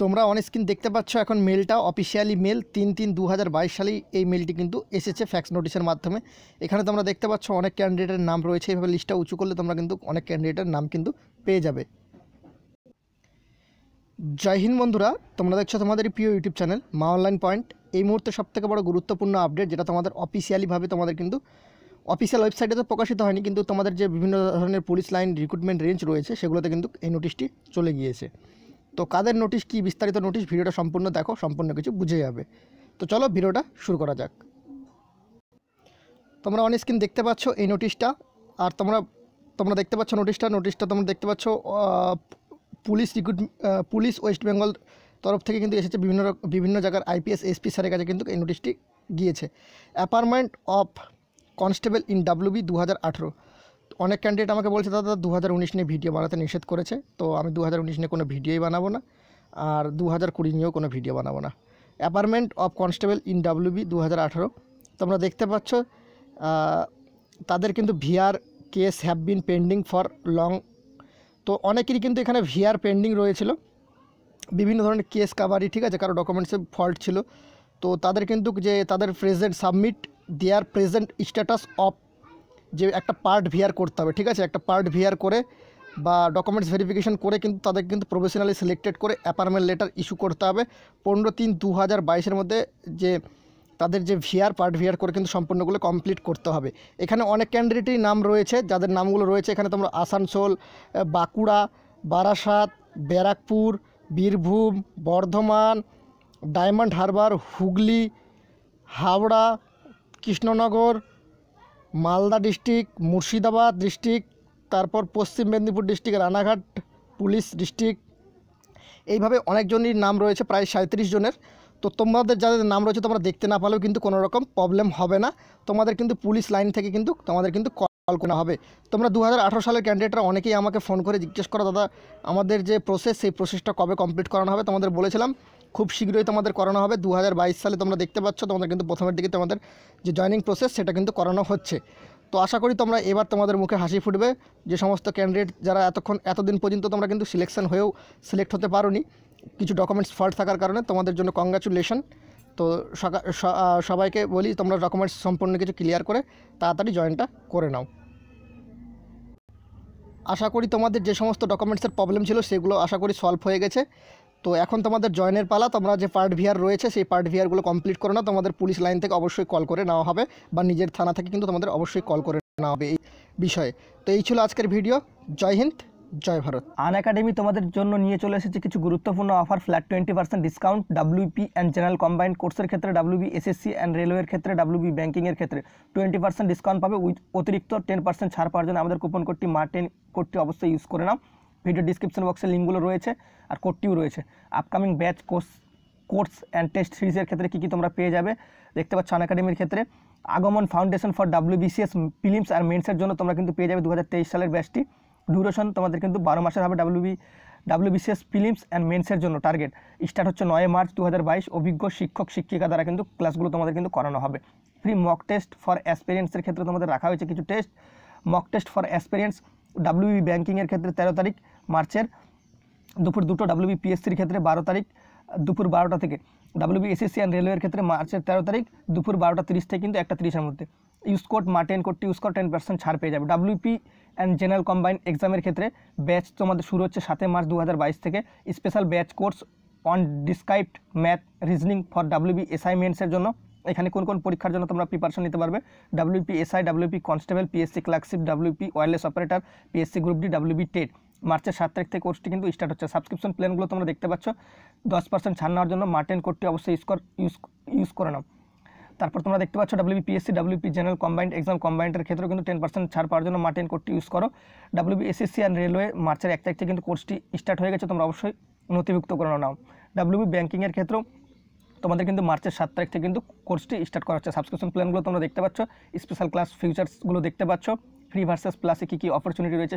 তোমরা on screen দেখতে পাচ্ছ এখন মেলটা অফিসিয়ালি মেল 3/3/2022 সালেই এই মেলটি কিন্তু এসেছে ফ্যাক্স নোটিশের মাধ্যমে। এখানে তোমরা দেখতে পাচ্ছ অনেক ক্যান্ডিডেটের নাম রয়েছে, এইভাবে লিস্টটা উঁচু করলে তোমরা কিন্তু অনেক ক্যান্ডিডেটের নাম কিন্তু পেয়ে যাবে। জয় হিন্দ বন্ধুরা, তোমরা দেখছো তোমাদের প্রিয় ইউটিউব চ্যানেল মা অনলাইন পয়েন্ট। এই মুহূর্তে সবথেকে বড় গুরুত্বপূর্ণ আপডেট, যেটা তোমাদের অফিসিয়ালিভাবে তোমাদের কিন্তু অফিসিয়াল ওয়েবসাইটে তো প্রকাশিত হয়নি, কিন্তু তোমাদের যে বিভিন্ন ধরনের পুলিশ লাইন রিক্রুটমেন্ট রেঞ্জ রয়েছে সেগুলোতে কিন্তু এই নোটিশটি চলে গিয়েছে। তো কাদের নোটিশ, কি বিস্তারিত নোটিশ, ভিডিওটা সম্পূর্ণ দেখো, সম্পূর্ণ কিছু বুঝে যাবে। তো চলো ভিডিওটা শুরু করা যাক। তোমরা অন স্ক্রিন দেখতে পাচ্ছ এই নোটিশটা, আর তোমরা দেখতে পাচ্ছ নোটিশটা তোমরা দেখতে পাচ্ছ পুলিশ ওয়েস্ট বেঙ্গল তরফ থেকে কিন্তু এসেছে। বিভিন্ন জায়গার আইপিএস এসপি স্যারের কাছে কিন্তু এই নোটিশটি গিয়েছে। Apartment of constable in WB 2018। অনেক ক্যান্ডিডেট আমাকে বলছে দাদা 2019 নিয়ে ভিডিও বানাতে নিষেধ করেছে, তো আমি 2019 নিয়ে কোনো ভিডিওই বানাবো না, আর 2020 নিয়েও কোনো ভিডিও বানাবো না। Apartment of constable in WB 2018 তোমরা দেখতে পাচ্ছ তাদের কিন্তু VR case have been pending for long. তো অনেকেরই কিন্তু এখানে ভিআর পেন্ডিং রয়েছিল, বিভিন্ন ধরনের কেস কাভারি, ঠিক আছে, কারো ডকুমেন্টসে ফল্ট ছিল, তো তাদের কিন্তু যে তাদের present submit their present status of, যে একটা পার্ট ভিআর করতে হবে, ঠিক আছে, একটা পার্ট ভিআর করে বা ডকুমেন্টস ভেরিফিকেশন করে কিন্তু তাদের কিন্তু প্রফেশনালি সিলেক্টেড করে অ্যাপয়েন্টমেন্ট লেটার ইস্যু করতে হবে 15/3/2022 মধ্যে। যে তাদের যে পার্ট ভিআর করে কিন্তু সম্পূর্ণগুলো কমপ্লিট করতে হবে। এখানে অনেক ক্যান্ডিডেটই নাম রয়েছে, যাদের নামগুলো রয়েছে এখানে তোমরা Asansol, Bankura, Barasat, Barrackpore, Birbhum, Bardhaman, diamond Harbour, Hooghly, Howrah, Krishnanagar, Malda district, Murshidabad district, তারপর পশ্চিম Medinipur district, Ranaghat police district, এইভাবে অনেকজনের নাম রয়েছে, প্রায় 37 জনের। তো তোমাদের যাদের নাম রয়েছে তোমরা দেখতে না পারলেও কিন্তু কোনো রকম প্রবলেম হবে না, তোমাদের কিন্তু পুলিশ লাইন থেকে কিন্তু তোমাদের কিন্তু কল করা হবে। তোমরা 2018 সালের ক্যান্ডিডেটরা অনেকেই আমাকে ফোন করে জিজ্ঞেস করো দাদা আমাদের যে প্রসেস, সেই প্রসেসটা কবে কমপ্লিট করানো হবে। তোমাদের বলেছিলাম খুব শীঘ্রই তোমাদের করানো হবে। 2022 সালে তোমরা দেখতে পাচ্ছ তোমাদের কিন্তু প্রথমের দিকে তোমাদের যে জয়নিং প্রসেস সেটা কিন্তু করানো হচ্ছে। তো আশা করি তোমরা এবার তোমাদের মুখে হাসি ফুটবে। যে সমস্ত ক্যান্ডিডেট যারা এতদিন পর্যন্ত তোমরা কিন্তু সিলেক্ট হতে পারোনি কিছু ডকুমেন্টস ফল্ট থাকার কারণে, তোমাদের জন্য কংগ্রাচুলেশন। তো সবাইকে বলি তোমরা ডকুমেন্টস সম্পূর্ণ কিছু ক্লিয়ার করে তাড়াতাড়ি জয়েনটা করে নাও। আশা করি তোমাদের যে সমস্ত ডকুমেন্টসের প্রবলেম ছিল সেগুলো আশা করি সলভ হয়ে গেছে। তো এখন তোমাদের জয়েনের পালা। তোমরা যে পার্ট ভিআর রয়েছে সেই পার্ট ভিআরগুলো কমপ্লিট করে নাও। তোমাদের পুলিশ লাইন থেকে অবশ্যই কল করে নেওয়া হবে, বা নিজের থানা থেকে কিন্তু তোমাদের অবশ্যই কল করে নেওয়া হবে এই বিষয়ে। তো এই ছিল আজকের ভিডিও। জয় হিন্দ, জয় ভারত। আনএকাডেমি তোমাদের জন্য নিয়ে চলে এসেছে কিছু গুরুত্বপূর্ণ offer. Flat 20% discount WP and general combined কোর্সের ক্ষেত্রে, WB SSC অ্যান্ড রেলওয়ের ক্ষেত্রে, WB ব্যাঙ্কিংয়ের ক্ষেত্রে 20% ডিসকাউন্ট পাবে। অতিরিক্ত 10% ছাড় পাওয়ার জন্য আমাদের কুপন কোডটি MA10 কোডটি অবশ্যই ইউজ করে নাও। ভিডিও ডিসক্রিপশন বক্সে লিঙ্কগুলো রয়েছে আর কোডটিও রয়েছে। Upcoming batch course and test সিরিজের ক্ষেত্রে কী তোমরা পেয়ে যাবে দেখতে পাচ্ছ। আনএকাডেমির ক্ষেত্রে আগমন ফাউন্ডেশন ফর WBCS প্রিলিমস আর মেন্সের জন্য তোমরা কিন্তু পেয়ে যাবে 2023 সালের ব্যাচটি। ডিউরেশন তোমাদের কিন্তু 12 মাসের হবে। WBCS প্রিলিমস অ্যান্ড মেন্সের জন্য টার্গেট স্টার্ট হচ্ছে 9 মার্চ 2022। অভিজ্ঞ শিক্ষক শিক্ষিকা দ্বারা কিন্তু ক্লাসগুলো তোমাদের কিন্তু করানো হবে। ফ্রি মক টেস্ট ফর অ্যাসপিরিয়েন্সের ক্ষেত্রে তোমাদের রাখা হয়েছে কিছু test. Mock test for অ্যাসপিরিয়েন্স WB ব্যাঙ্কিংয়ের ক্ষেত্রে 13 তারিখ মার্চের দুপুর 2টো, WB PSCর ক্ষেত্রে 12 তারিখ দুপুর 12টা থেকে, WB SSC অ্যান্ড রেলওয়ের ক্ষেত্রে মার্চের 13 তারিখ দুপুর 12:30 থেকে কিন্তু 1:30-এর মধ্যে। ইউজ কোড MA10 কোডটি ইউজ করে 10% ছাড় পেয়ে যাবে। WP অ্যান্ড জেনারেল কম্বাইন্ড এক্সামের ক্ষেত্রে ব্যাচ তোমাদের শুরু হচ্ছে 7 মার্চ 2022 থেকে। Special batch course on described math reasoning for WB SI মেন্সের জন্য। এখানে কোন কোন পরীক্ষার জন্য তোমরা প্রিপারেশন নিতে পারবে? WP SI, WP constable, PSC clerkship, WP wireless operator, PSC group D, WB TET. মার্চের 7 তারিখ থেকে কোর্সটি কিন্তু স্টার্ট হচ্ছে। সাবস্ক্রিপশন প্ল্যানগুলো তোমরা দেখতে পাচ্ছ। 10% ছাড় নেওয়ার জন্য MA10 কোডটি অবশ্যই ইউজ করে নাও। তারপর তোমরা দেখতে পাচ্ছ WB PSC, WP general combined exam কম্বাইন্ডের ক্ষেত্রেও কিন্তু 10% ছাড় পাওয়ার জন্য MA10 কোডটি ইউজ করো। WB SSC অ্যান্ড রেলওয়ে মার্চের 1 তারিখ থেকে কিন্তু কোর্সটি স্টার্ট হয়ে গেছে, তোমরা অবশ্যই নথিভুক্ত করে নাও। WB ব্যাঙ্কিংয়ের ক্ষেত্রেও তোমাদের কিন্তু মার্চের 7 তারিখ থেকে কিন্তু কোর্সটি স্টার্ট করা হচ্ছে। সাবস্ক্রিপশন প্ল্যানগুলো তোমরা দেখতে পাচ্ছ। স্পেশাল ক্লাস ফিউচার্সগুলো দেখতে পাচ্ছ। ফ্রি ভার্সেস প্লাসে কী কী অপরচুনিটি রয়েছে